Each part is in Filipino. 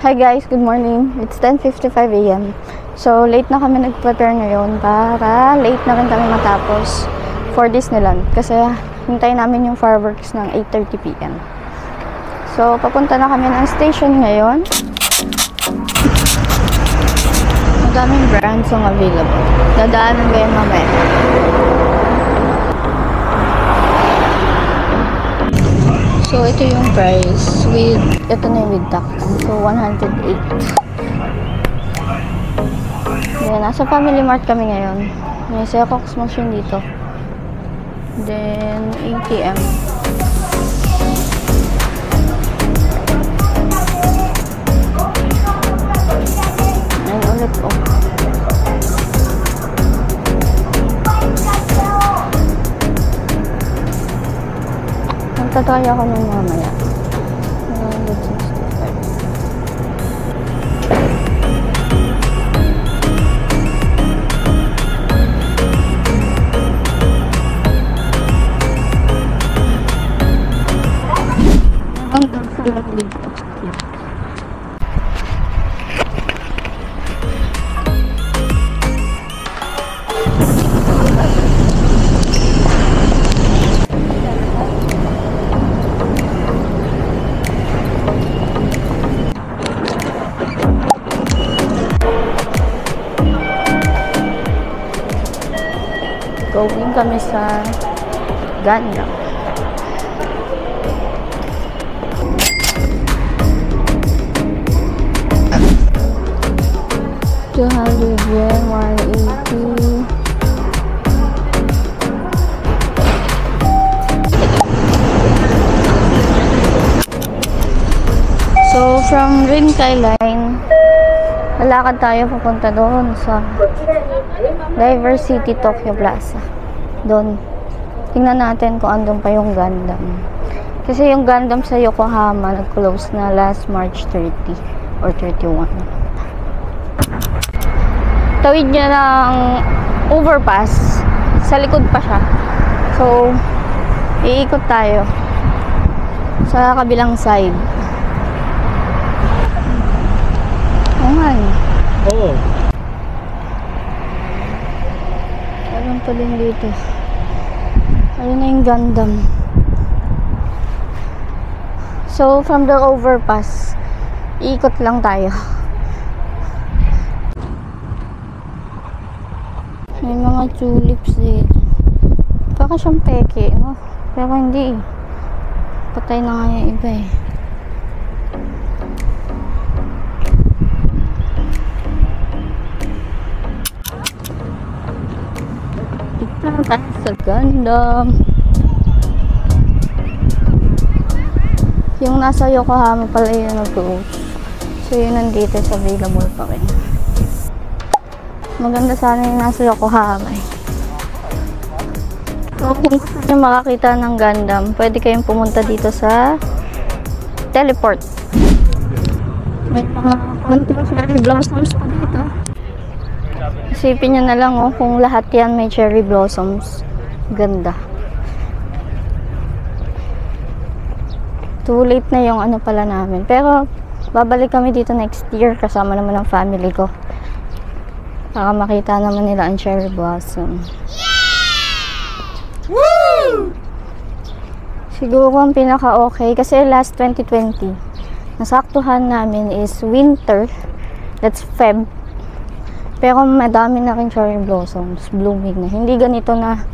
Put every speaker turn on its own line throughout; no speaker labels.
Hi guys, good morning. It's 10:55 AM. So, late na kami nag-prepare ngayon para late na rin kami matapos for Disneyland. Kasi hintayin namin yung fireworks ng 8:30 PM. So, papunta na kami ng station ngayon. Madaming brands ang available. Dadaanan ko yan mamaya. So, ito yung price with, ito na yung with tax. So, 108. Then, nasa Family Mart kami ngayon. May Xerox machine dito. Then, ATM. Ayan ulit po. Magtatry ako ng mamaya. 165. Hanggang sa lang dito. Going kami sa Ganda. yen, 180. So, from Rinkai Line, lalakad tayo papunta doon sa Diversity Tokyo Plaza. Doon. Tingnan natin kung andun pa yung Gundam. Kasi yung Gundam sa Yokohama nag-close na last March 30 or 31. Tawid niya ng overpass. Sa likod pa siya. So, iikot tayo sa kabilang side. Oo nga.
Oo.
Ayun pa din dito. Ayun na yung Gundam. So, from the overpass, ikot lang tayo. May mga tulips dito. Baka siyang peke, no? Pero hindi. Patay na nga yung iba eh. Tayo sa Gundam. Yung nasa Yokohama pala yun nag-close. So yun nandito sa available pa rin. Maganda sana yung nasa Yokohama eh. So kung gusto nyo makakita ng Gundam, pwede kayong pumunta dito sa Teleport. May mga konting cherry blossoms pa dito. Isipin nyo na lang oh, kung lahat yan may cherry blossoms. Ganda. Too late na yung ano pala namin. Pero, babalik kami dito next year kasama naman ng family ko. Para makita naman nila ang cherry blossom. Yeah! Woo! Siguro ang pinaka-okay, kasi last 2020, nasaktuhan namin is winter. That's Feb. Pero madami na rin cherry blossoms, blooming na. Hindi ganito na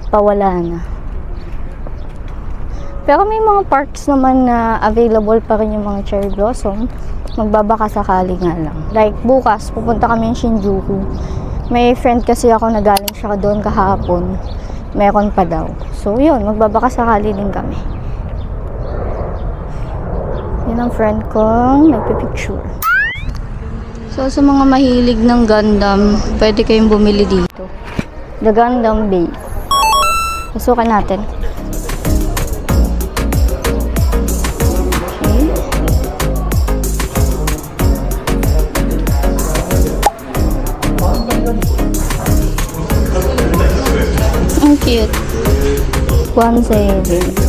pawala na. Pero may mga parks naman na available pa rin yung mga cherry blossom. Magbabaka sakali nga lang. Like bukas, pupunta kami ng Shinjuku. May friend kasi ako na galing siya doon kahapon. Meron pa daw. So yun, magbabaka sakali din kami. Yun ang friend kong nagpipicture. So, sa mga mahilig ng Gundam, pwede kayong bumili dito. The Gundam Bay. Pasukan natin. Okay. Ang cute. 1.7.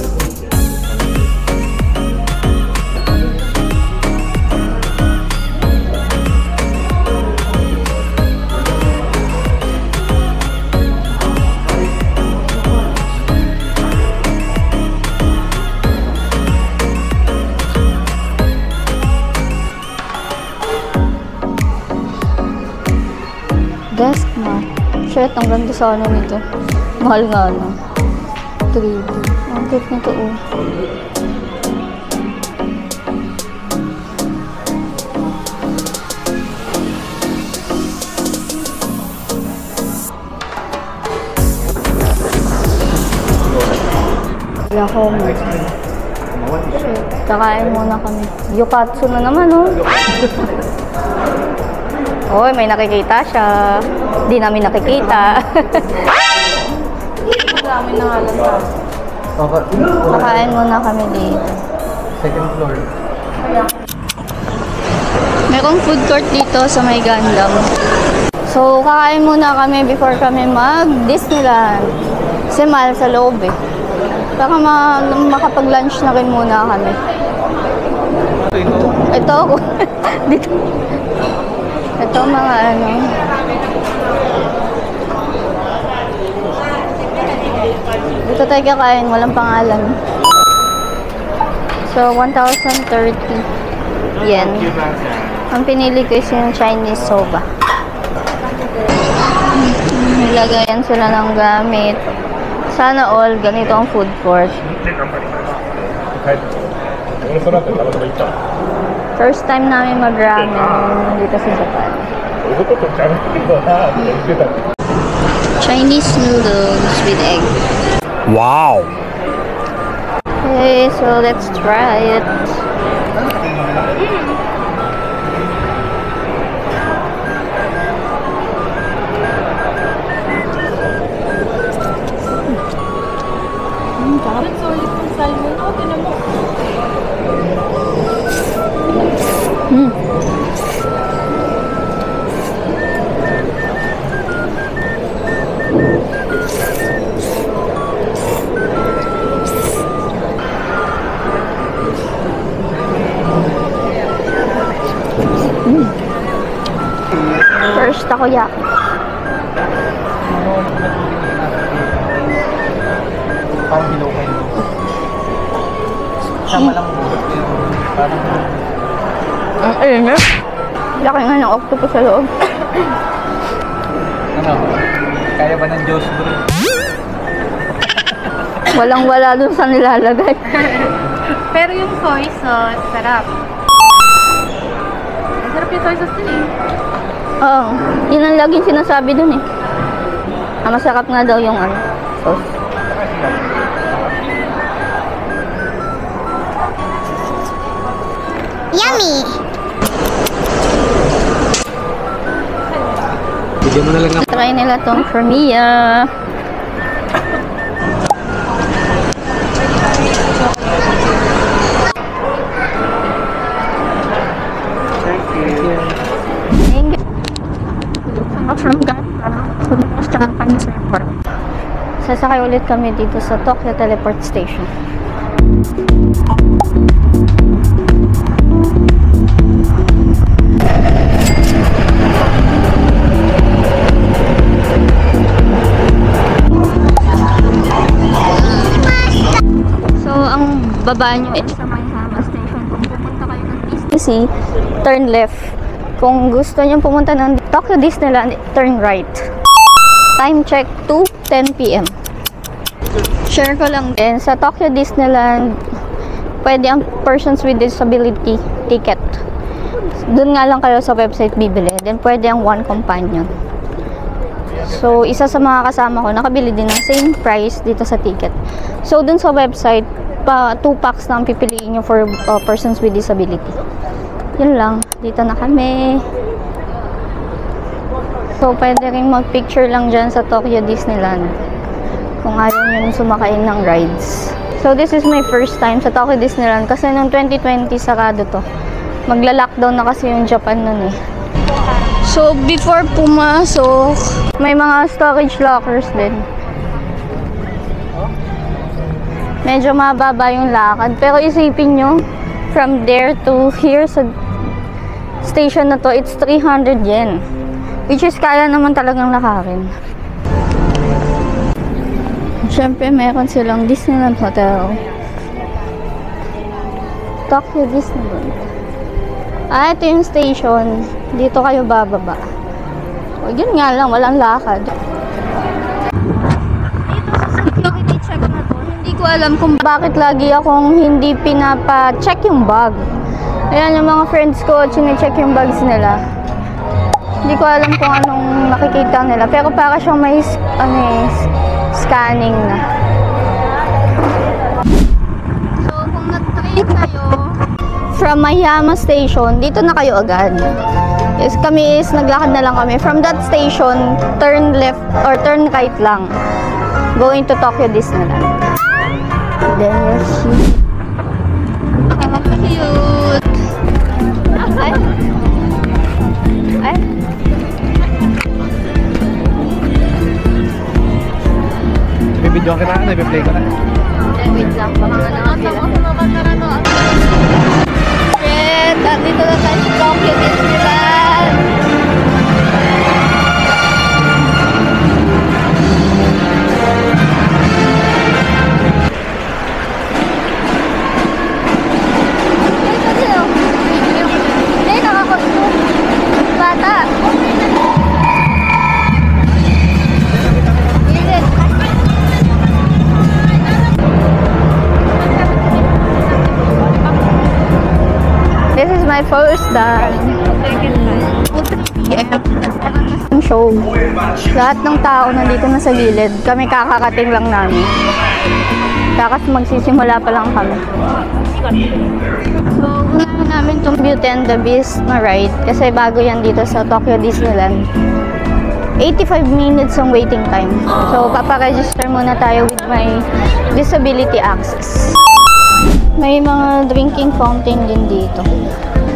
Desk mat. Shit, ang ganda sa ano nito. Mahal nga ano. 3D. Ang cute nito oh. Ako, kakain muna kami. Yukatsu na naman, oh. Oy, may nakikita siya. Di namin nakikita.
Marami na halos sa.
Kakain muna kami dito.
Second floor.
Merong food court dito sa may Gundam. So, kakain muna kami before kami mag-Disneyland. Kasi mahal sa loob eh. Baka makapag-lunch na rin muna kami. Ito ako. Dito. Ito mga ano. Dito tayo kakain. Walang pangalan. So, 1,030 yen. Ang pinili ko is yung Chinese soba. Nilagayan sila ng gamit. Sana all, ganito ang food court. First time namin mag-ramen dito sa Japan. Chinese noodles with egg.
Wow!
Okay, so let's try it. First takoyaki.
Parang bilokay mo. Sama lang mo. Parang
Ang init. Laki nga ng octopus sa loob.
ano? Kaya ba ng Diyos bro?
Walang-wala dun sa nilalagay.
Pero yung soy sauce, sarap. Ang sarap yung soy sauce din eh.
Oo. Yun ang laging sinasabi dun eh. Masarap nga daw yung ano, sauce.
Yummy!
Bigyan mo na lang ng
Try nila tong Crimea. Thank you. From Gundam. Sasakay ulit kami dito sa Tokyo Teleport Station. So, ang baba nyo is sa Maihama Station. Kung pupunta kayo ng Disney, turn left. Kung gusto nyo pumunta ng Tokyo Disneyland, turn right. Time check 2:10 PM. Share ko lang din, sa Tokyo Disneyland, pwede ang persons with disability ticket. Doon nga lang kayo sa website bibili. Then, pwede ang one companion. So, isa sa mga kasama ko, nakabili din ng same price dito sa ticket. So, dun sa website, 2 packs lang pipiliin nyo for persons with disability. Yun lang. Dito na kami. So, pwede rin mag-picture lang dyan sa Tokyo Disneyland. Kung ayaw nyo sumakay ng rides. So, this is my first time sa Tokyo Disneyland. Kasi noong 2020, sarado to. Magla-lockdown na kasi yung Japan nun eh. So, before pumasok, may mga storage lockers din. Medyo mababa yung lakad. Pero isipin nyo, from there to here sa station na to, it's 300 yen. Which is kaya naman talagang lakarin. Siyempre, meron silang Disneyland Hotel. Tokyo Disneyland. Ito yung station. Dito kayo bababa. Yun nga lang, walang lakad. Dito sa security check na to, hindi ko alam kung bakit lagi akong hindi pinapa-check yung bag. Ayan yung mga friends ko, chine-check yung bags nila. Hindi ko alam kung anong nakikita nila. Pero para siyang may scanning na. So, kung nag-train kayo from Mayama Station, dito na kayo agad. Yes, kami is naglakad na lang kami. From that station, turn left or turn right lang. Going to Tokyo Disneyland. There's she. Oh, cute. Ay. Ay.
Bibidyoan ka na, ipi-play ko na.
Wait lang, baka nga nakakila. Friend, dito na tayo sa Tokyo Disneyland. Hindi, nakakostume. Bata. This is my first time. Show. Lahat ng tao nandito na sa gilid. Kami kakakating lang namin. Kakas magsisimula pa lang kami. So, unahin namin itong Beauty and the Beast na ride. Kasi bago yan dito sa Tokyo Disneyland. 85 minutes ang waiting time. So, paparegister muna tayo with my disability access. May mga drinking fountain din dito.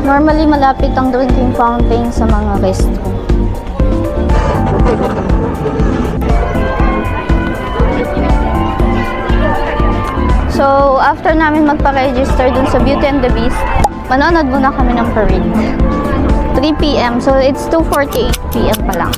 Normally, malapit ang drinking fountain sa mga restroom. So, after namin magpa-register dun sa Beauty and the Beast, manonood muna kami ng parade. 3 p.m. So, it's 2:48 p.m. pa lang.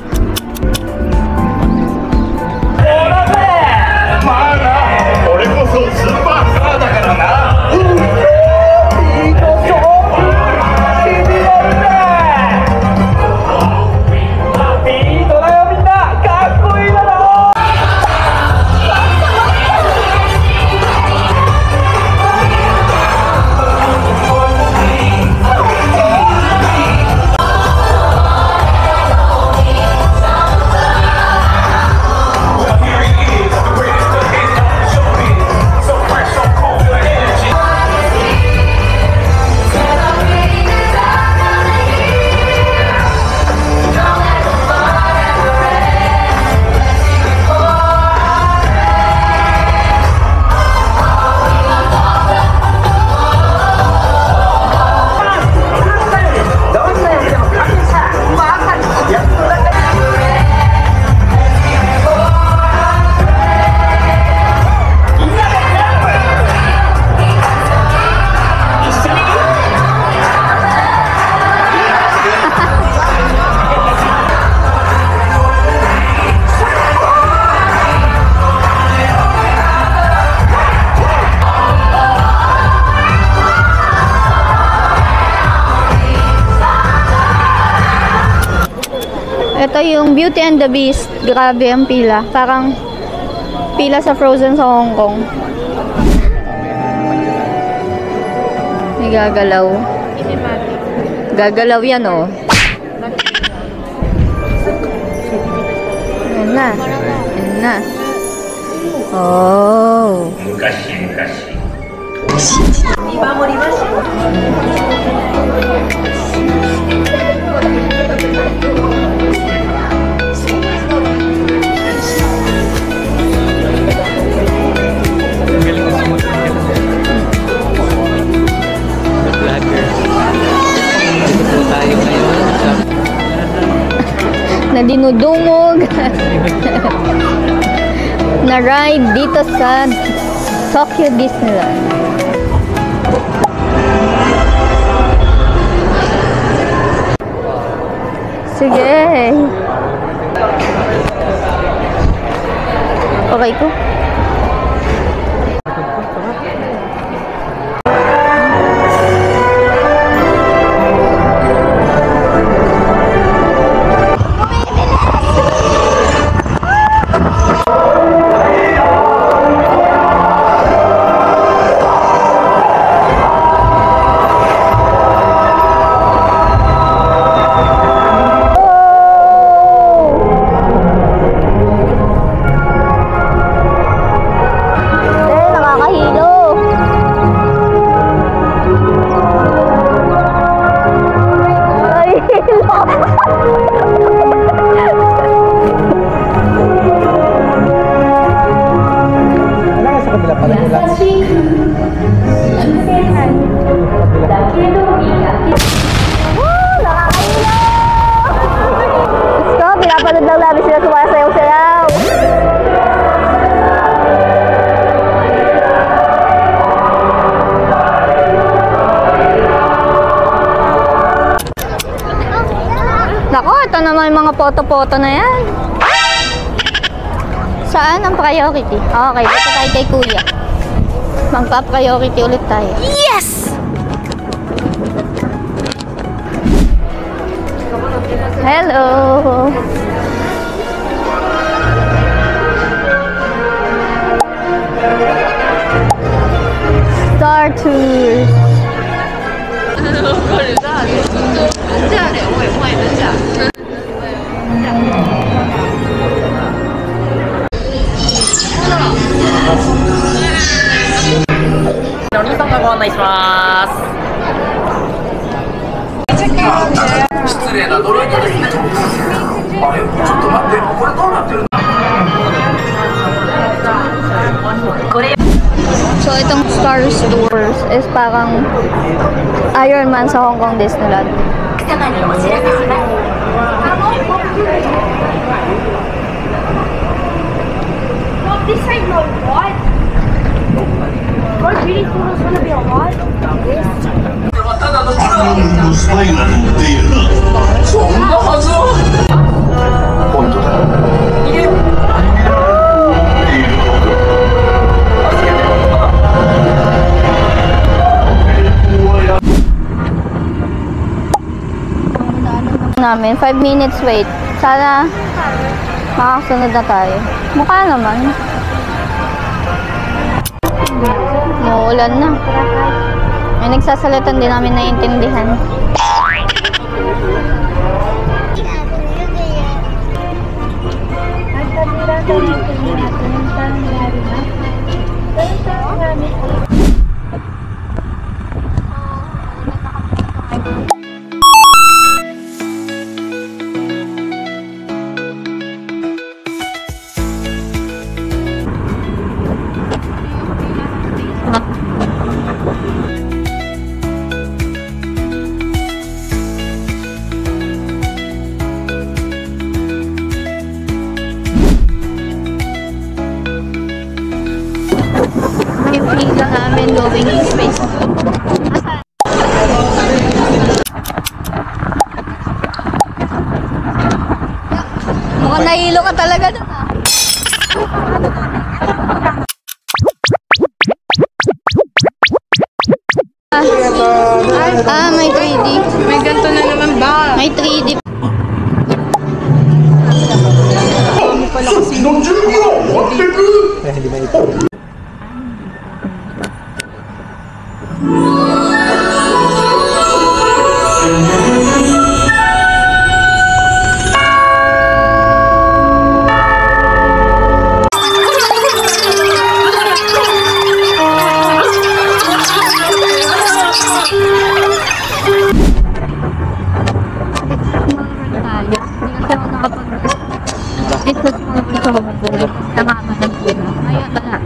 Ito yung Beauty and the Beast. Grabe ang pila. Parang pila sa Frozen sa Hong Kong. May gagalaw. Gagalaw yan, oh. Ayan na. Ayan na. Oh. Na dinudungog na ride dito sa Tokyo Disneyland. Sige. Okay ko.
Wala ka sa kabila pala nila.
Let's go! Pinapanood lang namin sila sumasayaw-sayaw. Nako, ito naman yung mga photo-photo na yan. Saan ang priority? Okay, dito tayo kay Kuya. Magpa-priority ulit tayo. Yes! Hello! Star Tours. So, itong Star Tours is parang Iron Man sa Hong Kong Disneyland.
This side, no, what? What really thought it was gonna be a lot?
スパイラルのデータそんなはずは本当だ
Namin 5 minutes wait. Sana makakasunod na tayo. Mukha naman. Muulan na. May nagsasalitan din namin naiintindihan. Yung pila namin going in space. Mukhang nahilo ka talaga dun ah. May 3D.
May ganito na naman ba?
May 3D.
Kaya hindi maipon.
Ito sa mga gusto ko. Tama ba ng pula? Ngayon ba na?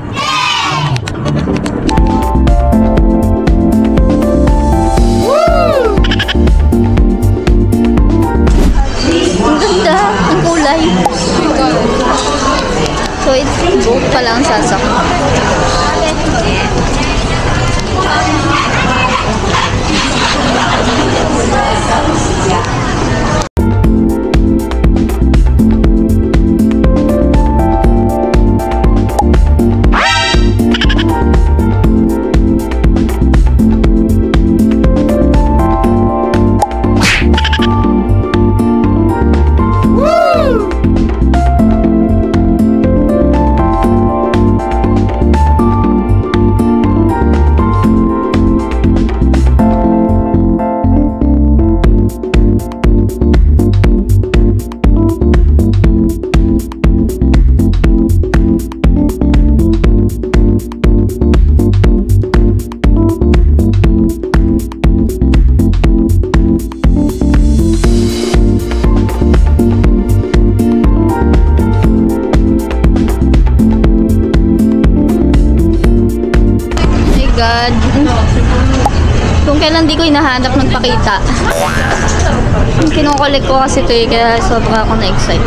lang di ko hinahanap magpakita. Kinukulik ko kasi ito eh, kaya sobra ako na-excite.